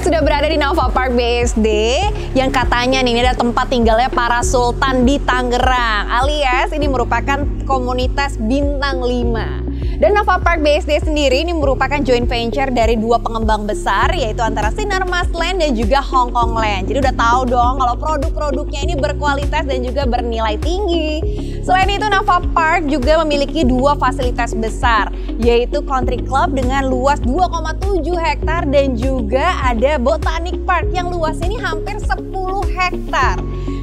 sudah berada di Nava Park BSD yang katanya nih, ini ada tempat tinggalnya para sultan di Tangerang, alias ini merupakan komunitas bintang 5. Dan Nava Park BSD sendiri ini merupakan joint venture dari dua pengembang besar, yaitu antara Sinarmas Land dan juga Hong Kong Land. Jadi udah tahu dong kalau produk-produknya ini berkualitas dan juga bernilai tinggi. Selain itu, Nava Park juga memiliki dua fasilitas besar, yaitu Country Club dengan luas 2,7 hektar dan juga ada Botanic Park yang luas ini hampir 10 hektar.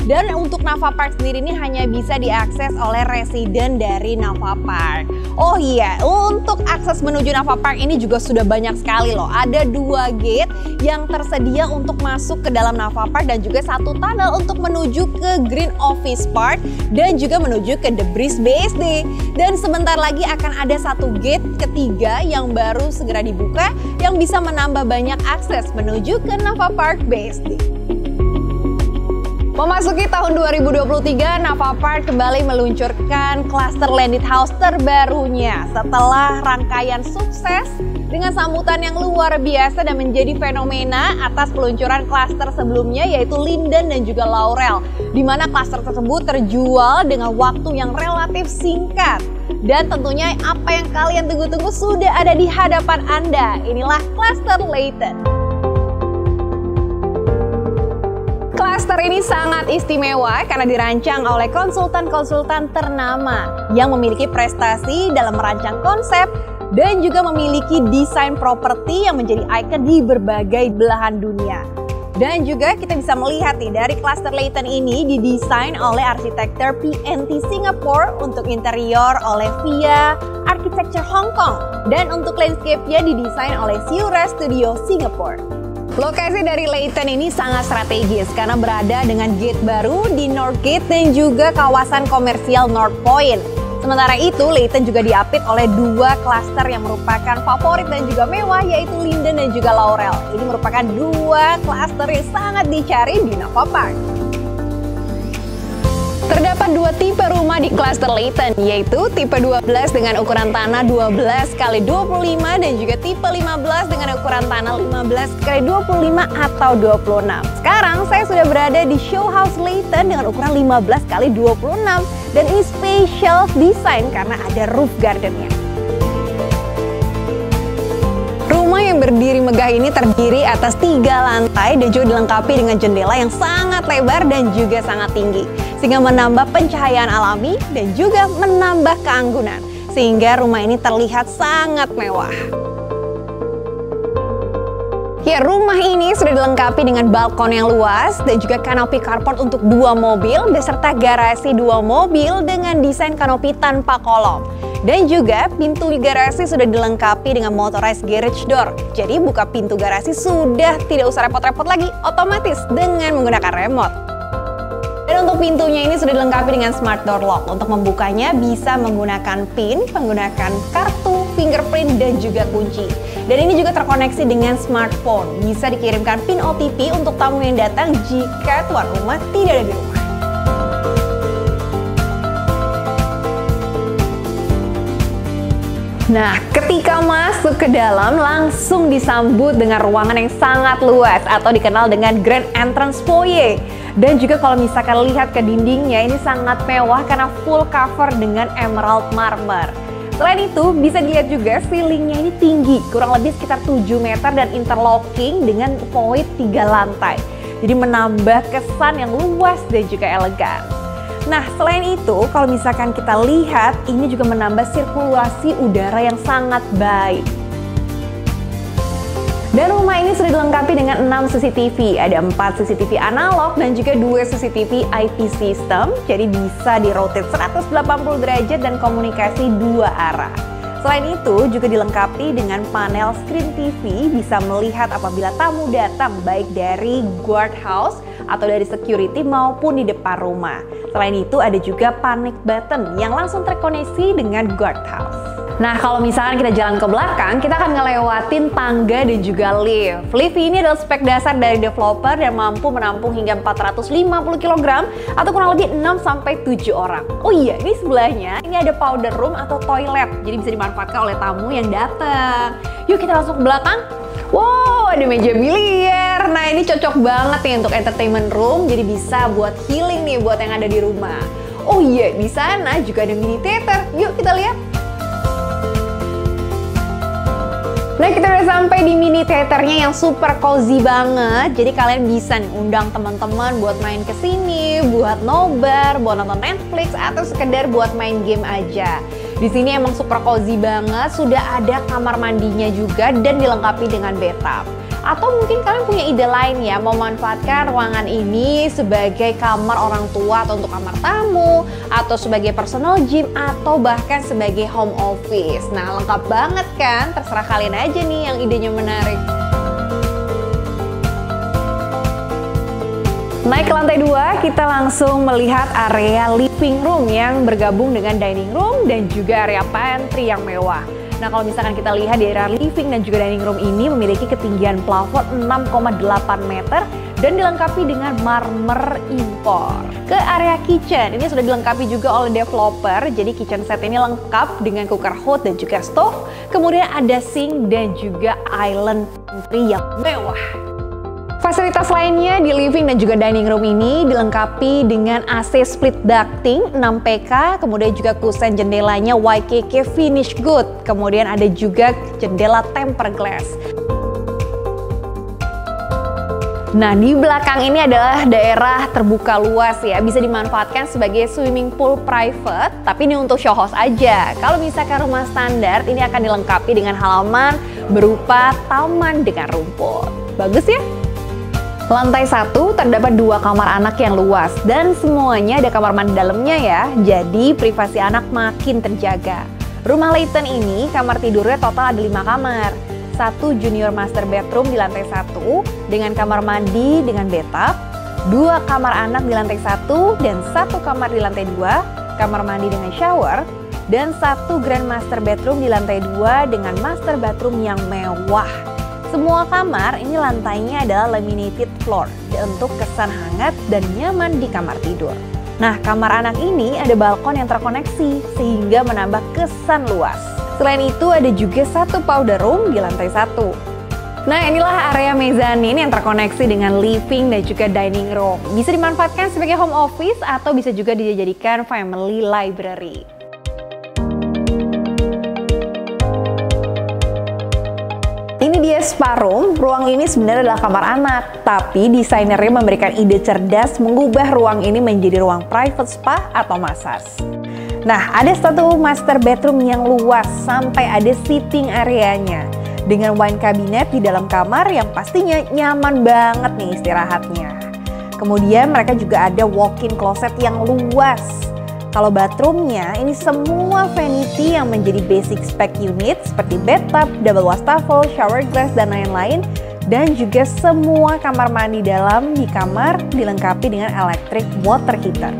Dan untuk Nava Park sendiri ini hanya bisa diakses oleh residen dari Nava Park. Oh iya, untuk akses menuju Nava Park ini juga sudah banyak sekali loh. Ada 2 gate yang tersedia untuk masuk ke dalam Nava Park dan juga 1 tunnel untuk menuju ke Green Office Park dan juga menuju ke The Breeze BSD. Dan sebentar lagi akan ada 1 gate ketiga yang baru segera dibuka yang bisa menambah banyak akses menuju ke Nava Park BSD. Memasuki tahun 2023, Nava Park kembali meluncurkan cluster landed house terbarunya setelah rangkaian sukses dengan sambutan yang luar biasa dan menjadi fenomena atas peluncuran cluster sebelumnya, yaitu Linden dan juga Laurel, di mana cluster tersebut terjual dengan waktu yang relatif singkat. Dan tentunya apa yang kalian tunggu-tunggu sudah ada di hadapan Anda. Inilah cluster Layton. Cluster ini sangat istimewa karena dirancang oleh konsultan-konsultan ternama yang memiliki prestasi dalam merancang konsep dan juga memiliki desain properti yang menjadi ikon di berbagai belahan dunia. Dan juga kita bisa melihat nih, dari cluster Layton ini didesain oleh arsitektur PNT Singapore, untuk interior oleh Via Architecture Hong Kong, dan untuk landscape-nya didesain oleh Siura Studio Singapore. Lokasi dari Layton ini sangat strategis karena berada dengan gate baru di North Gate dan juga kawasan komersial North Point. Sementara itu, Layton juga diapit oleh 2 klaster yang merupakan favorit dan juga mewah, yaitu Linden dan juga Laurel. Ini merupakan 2 klaster yang sangat dicari di Nava Park. Terdapat 2 tipe rumah di cluster Layton, yaitu tipe 12 dengan ukuran tanah 12x25 dan juga tipe 15 dengan ukuran tanah 15x25 atau 26. Sekarang saya sudah berada di Show House Layton dengan ukuran 15x26 dan ini special design karena ada roof gardennya. Rumah yang berdiri megah ini terdiri atas 3 lantai dan juga dilengkapi dengan jendela yang sangat lebar dan juga sangat tinggi, sehingga menambah pencahayaan alami dan juga menambah keanggunan, sehingga rumah ini terlihat sangat mewah. Ya, rumah ini sudah dilengkapi dengan balkon yang luas dan juga kanopi carport untuk 2 mobil beserta garasi 2 mobil dengan desain kanopi tanpa kolom. Dan juga pintu garasi sudah dilengkapi dengan motorized garage door. Jadi buka pintu garasi sudah tidak usah repot-repot lagi, otomatis dengan menggunakan remote. Dan untuk pintunya ini sudah dilengkapi dengan smart door lock. Untuk membukanya bisa menggunakan PIN, menggunakan kartu, fingerprint, dan juga kunci. Dan ini juga terkoneksi dengan smartphone. Bisa dikirimkan PIN OTP untuk tamu yang datang jika tuan rumah tidak ada di rumah. Nah, ketika masuk ke dalam langsung disambut dengan ruangan yang sangat luas atau dikenal dengan Grand Entrance Foyer. Dan juga kalau misalkan lihat ke dindingnya ini sangat mewah karena full cover dengan emerald marmer. Selain itu bisa dilihat juga ceilingnya ini tinggi, kurang lebih sekitar 7 meter dan interlocking dengan void 3 lantai. Jadi menambah kesan yang luas dan juga elegan. Nah, selain itu, kalau misalkan kita lihat, ini juga menambah sirkulasi udara yang sangat baik. Dan rumah ini sudah dilengkapi dengan 6 CCTV, ada 4 CCTV analog dan juga 2 CCTV IP system, jadi bisa di-rotate 180 derajat dan komunikasi 2 arah. Selain itu, juga dilengkapi dengan panel screen TV, bisa melihat apabila tamu datang baik dari guardhouse atau dari security maupun di depan rumah. Selain itu, ada juga panic button yang langsung terkoneksi dengan guardhouse. Nah, kalau misalnya kita jalan ke belakang, kita akan ngelewatin tangga dan juga lift. Lift ini adalah spek dasar dari developer dan mampu menampung hingga 450 kg atau kurang lebih 6-7 orang. Oh iya, ini sebelahnya ini ada powder room atau toilet, jadi bisa dimanfaatkan oleh tamu yang datang. Yuk kita langsung ke belakang. Wow, ada meja biliar corner. Nah ini cocok banget nih untuk entertainment room, jadi bisa buat healing nih buat yang ada di rumah. Oh iya, di sana juga ada mini theater. Yuk kita lihat. Nah kita udah sampai di mini theaternya yang super cozy banget. Jadi kalian bisa nih undang teman-teman buat main ke sini, buat nobar, buat nonton Netflix, atau sekedar buat main game aja. Di sini emang super cozy banget. Sudah ada kamar mandinya juga dan dilengkapi dengan bathtub. Atau mungkin kalian punya ide lain ya, mau manfaatkan ruangan ini sebagai kamar orang tua atau untuk kamar tamu, atau sebagai personal gym, atau bahkan sebagai home office. Nah lengkap banget kan, terserah kalian aja nih yang idenya menarik. Naik ke lantai 2, kita langsung melihat area living room yang bergabung dengan dining room dan juga area pantry yang mewah. Nah kalau misalkan kita lihat di area living dan juga dining room ini memiliki ketinggian plafon 6,8 meter dan dilengkapi dengan marmer impor. Ke area kitchen, ini sudah dilengkapi juga oleh developer, jadi kitchen set ini lengkap dengan cooker hood dan juga stove. Kemudian ada sink dan juga island pantry yang mewah. Fasilitas lainnya di living dan juga dining room ini dilengkapi dengan AC split ducting 6 PK, kemudian juga kusen jendelanya YKK finish good, kemudian ada juga jendela tempered glass. Nah di belakang ini adalah daerah terbuka luas ya, bisa dimanfaatkan sebagai swimming pool private, tapi ini untuk show house aja. Kalau misalkan rumah standar, ini akan dilengkapi dengan halaman berupa taman dengan rumput. Bagus ya? Lantai 1 terdapat 2 kamar anak yang luas dan semuanya ada kamar mandi dalamnya ya, jadi privasi anak makin terjaga. Rumah Layton ini kamar tidurnya total ada 5 kamar. 1 junior master bedroom di lantai 1 dengan kamar mandi dengan bathtub, 2 kamar anak di lantai 1 dan 1 kamar di lantai 2, kamar mandi dengan shower, dan 1 grand master bedroom di lantai 2 dengan master bathroom yang mewah. Semua kamar ini lantainya adalah laminated floor untuk kesan hangat dan nyaman di kamar tidur. Nah, kamar anak ini ada balkon yang terkoneksi sehingga menambah kesan luas. Selain itu ada juga 1 powder room di lantai 1. Nah, inilah area mezanin yang terkoneksi dengan living dan juga dining room. Bisa dimanfaatkan sebagai home office atau bisa juga dijadikan family library. Ini dia spa room. Ruang ini sebenarnya adalah kamar anak, tapi desainernya memberikan ide cerdas mengubah ruang ini menjadi ruang private spa atau massage. Nah, ada 1 master bedroom yang luas sampai ada sitting areanya dengan wine cabinet di dalam kamar yang pastinya nyaman banget nih istirahatnya. Kemudian mereka juga ada walk-in closet yang luas. Kalau bathroomnya, ini semua vanity yang menjadi basic spec unit seperti bathtub, double wastafel, shower glass, dan lain-lain. Dan juga semua kamar mandi dalam di kamar dilengkapi dengan electric water heater.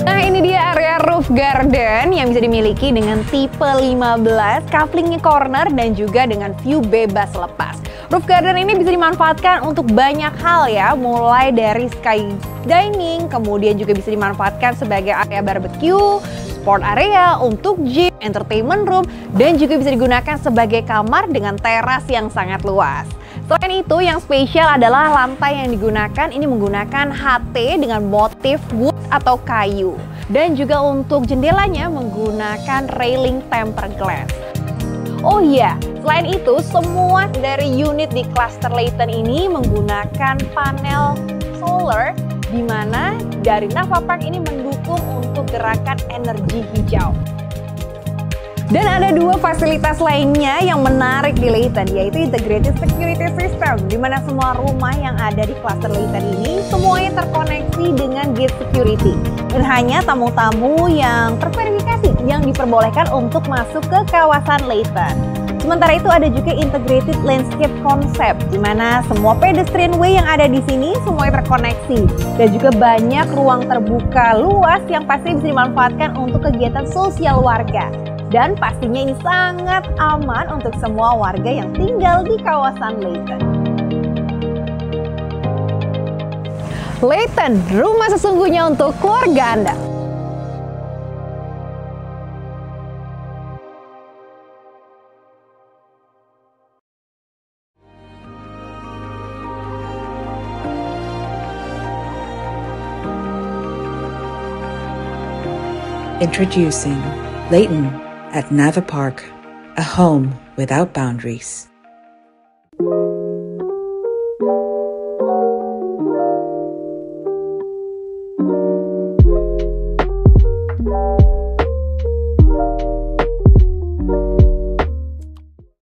Nah ini dia area roof garden yang bisa dimiliki dengan tipe 15, couplingnya corner dan juga dengan view bebas lepas. Roof garden ini bisa dimanfaatkan untuk banyak hal ya, mulai dari sky dining, kemudian juga bisa dimanfaatkan sebagai area barbecue, sport area, untuk gym, entertainment room, dan juga bisa digunakan sebagai kamar dengan teras yang sangat luas. Selain itu, yang spesial adalah lantai yang digunakan ini menggunakan HT dengan motif wood atau kayu. Dan juga untuk jendelanya menggunakan railing tempered glass. Oh iya, selain itu semua dari unit di cluster Layton ini menggunakan panel solar di mana dari Nava Park ini mendukung untuk gerakan energi hijau. Dan ada 2 fasilitas lainnya yang menarik di Layton, yaitu integrated security system, di mana semua rumah yang ada di cluster Layton ini semuanya terkoneksi dengan gate security. Dan hanya tamu-tamu yang terverifikasi yang diperbolehkan untuk masuk ke kawasan Layton. Sementara itu ada juga integrated landscape concept, di mana semua pedestrian way yang ada di sini semuanya terkoneksi. Dan juga banyak ruang terbuka luas yang pasti bisa dimanfaatkan untuk kegiatan sosial warga. Dan pastinya ini sangat aman untuk semua warga yang tinggal di kawasan Layton. Layton, rumah sesungguhnya untuk keluarga Anda. Introducing Layton at Nava Park, a home without boundaries.